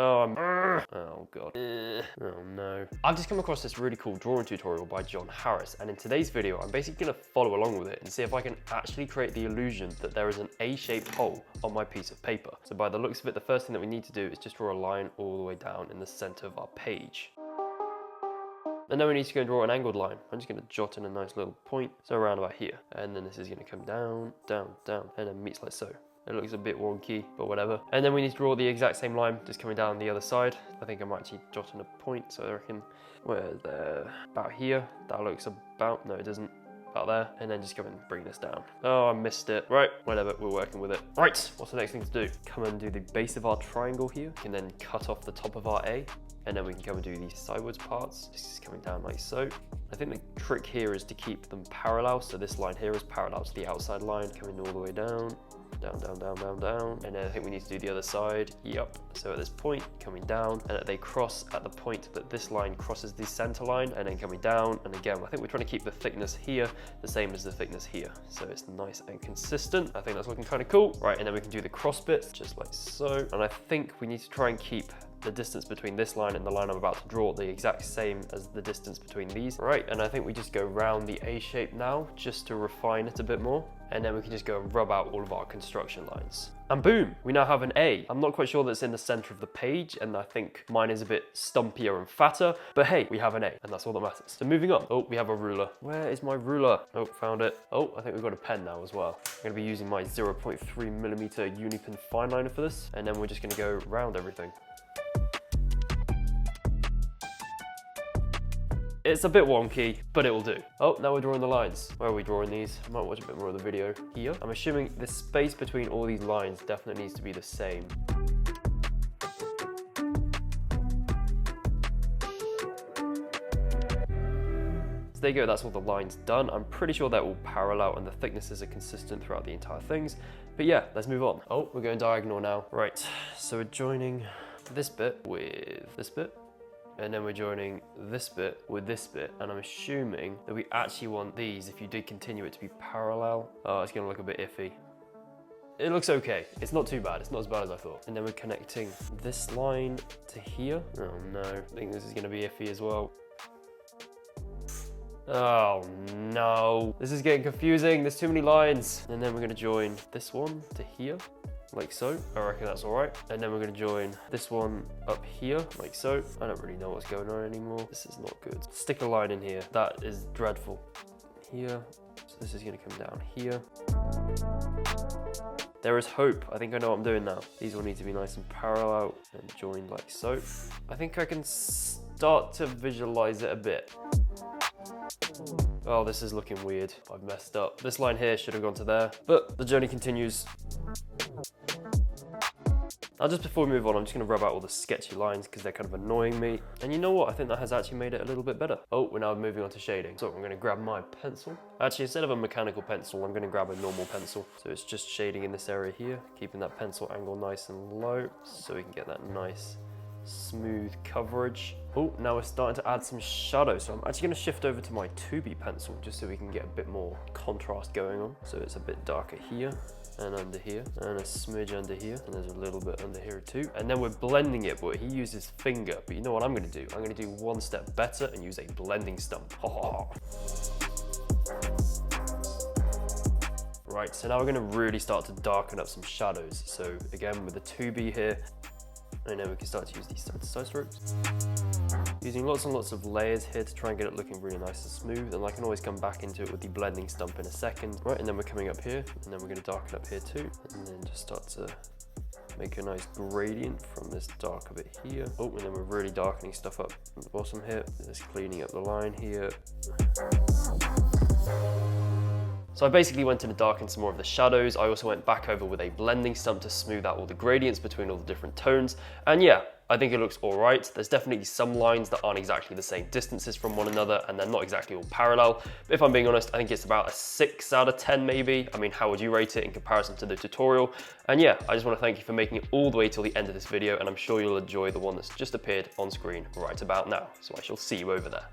Oh God. Oh no. I've just come across this really cool drawing tutorial by John Harris, and in today's video, I'm basically gonna follow along with it and see if I can actually create the illusion that there is an A-shaped hole on my piece of paper. So by the looks of it, the first thing that we need to do is just draw a line all the way down in the center of our page. And then we need to go and draw an angled line. I'm just gonna jot in a nice little point, so around about here. And then this is gonna come down, down, down, and then meets like so. It looks a bit wonky, but whatever. And then we need to draw the exact same line, just coming down the other side. I think I might actually jot in a point, so I reckon, where's there? About here. That looks about, no it doesn't. About there, and then just come and bring this down. Oh, I missed it. Right, whatever, we're working with it. Right, what's the next thing to do? Come and do the base of our triangle here. We can then cut off the top of our A, and then we can come and do these sideways parts. This is coming down like so. I think the trick here is to keep them parallel. So this line here is parallel to the outside line, coming all the way down. Down, down, down, down, down. And then I think we need to do the other side. Yep. So at this point, coming down, and that they cross at the point that this line crosses the center line, and then coming down. And again, I think we're trying to keep the thickness here the same as the thickness here. So it's nice and consistent. I think that's looking kind of cool. Right, and then we can do the cross bits, just like so. And I think we need to try and keep the distance between this line and the line I'm about to draw the exact same as the distance between these. Right, and I think we just go round the A shape now, just to refine it a bit more. And then we can just go and rub out all of our construction lines. And boom, we now have an A. I'm not quite sure that's in the center of the page, and I think mine is a bit stumpier and fatter, but hey, we have an A, and that's all that matters. So moving on. Oh, we have a ruler. Where is my ruler? Oh, found it. Oh, I think we've got a pen now as well. I'm gonna be using my 0.3mm Unipen fine liner for this, and then we're just gonna go around everything. It's a bit wonky, but it will do. Oh, now we're drawing the lines. Where are we drawing these? I might watch a bit more of the video here. I'm assuming the space between all these lines definitely needs to be the same. So there you go, that's all the lines done. I'm pretty sure they're all parallel and the thicknesses are consistent throughout the entire things. But yeah, let's move on. Oh, we're going diagonal now. Right, so we're joining this bit with this bit. And then we're joining this bit with this bit. And I'm assuming that we actually want these, if you did continue it, to be parallel. Oh, it's gonna look a bit iffy. It looks okay. It's not too bad. It's not as bad as I thought. And then we're connecting this line to here. Oh no, I think this is gonna be iffy as well. Oh no, this is getting confusing. There's too many lines. And then we're gonna join this one to here, like so. I reckon that's all right. And then we're gonna join this one up here, like so. I don't really know what's going on anymore. This is not good. Stick a line in here. That is dreadful. Here, so this is gonna come down here. There is hope. I think I know what I'm doing now. These will need to be nice and parallel and joined like so. I think I can start to visualize it a bit. Oh, this is looking weird. I've messed up. This line here should have gone to there, but the journey continues. Now, just before we move on, I'm just gonna rub out all the sketchy lines because they're kind of annoying me. And you know what? I think that has actually made it a little bit better. Oh, we're now moving on to shading. So I'm gonna grab my pencil. Actually, instead of a mechanical pencil, I'm gonna grab a normal pencil. So it's just shading in this area here, keeping that pencil angle nice and low so we can get that nice smooth coverage. Oh, now we're starting to add some shadow. So I'm actually gonna shift over to my 2B pencil just so we can get a bit more contrast going on. So it's a bit darker here and under here and a smidge under here. And there's a little bit under here too. And then we're blending it, but he uses finger. But you know what I'm gonna do? I'm gonna do one step better and use a blending stump. Right, so now we're gonna really start to darken up some shadows. So again, with the 2B here, and then we can start to use these side strokes. Using lots and lots of layers here to try and get it looking really nice and smooth, and I can always come back into it with the blending stump in a second. Right, and then we're coming up here, and then we're going to darken up here too, and then just start to make a nice gradient from this darker bit here. Oh, and then we're really darkening stuff up at the bottom here, just cleaning up the line here. So I basically went in to darken some more of the shadows. I also went back over with a blending stump to smooth out all the gradients between all the different tones. And yeah, I think it looks all right. There's definitely some lines that aren't exactly the same distances from one another, and they're not exactly all parallel. But if I'm being honest, I think it's about a 6 out of 10 maybe. I mean, how would you rate it in comparison to the tutorial? And yeah, I just want to thank you for making it all the way till the end of this video, and I'm sure you'll enjoy the one that's just appeared on screen right about now. So I shall see you over there.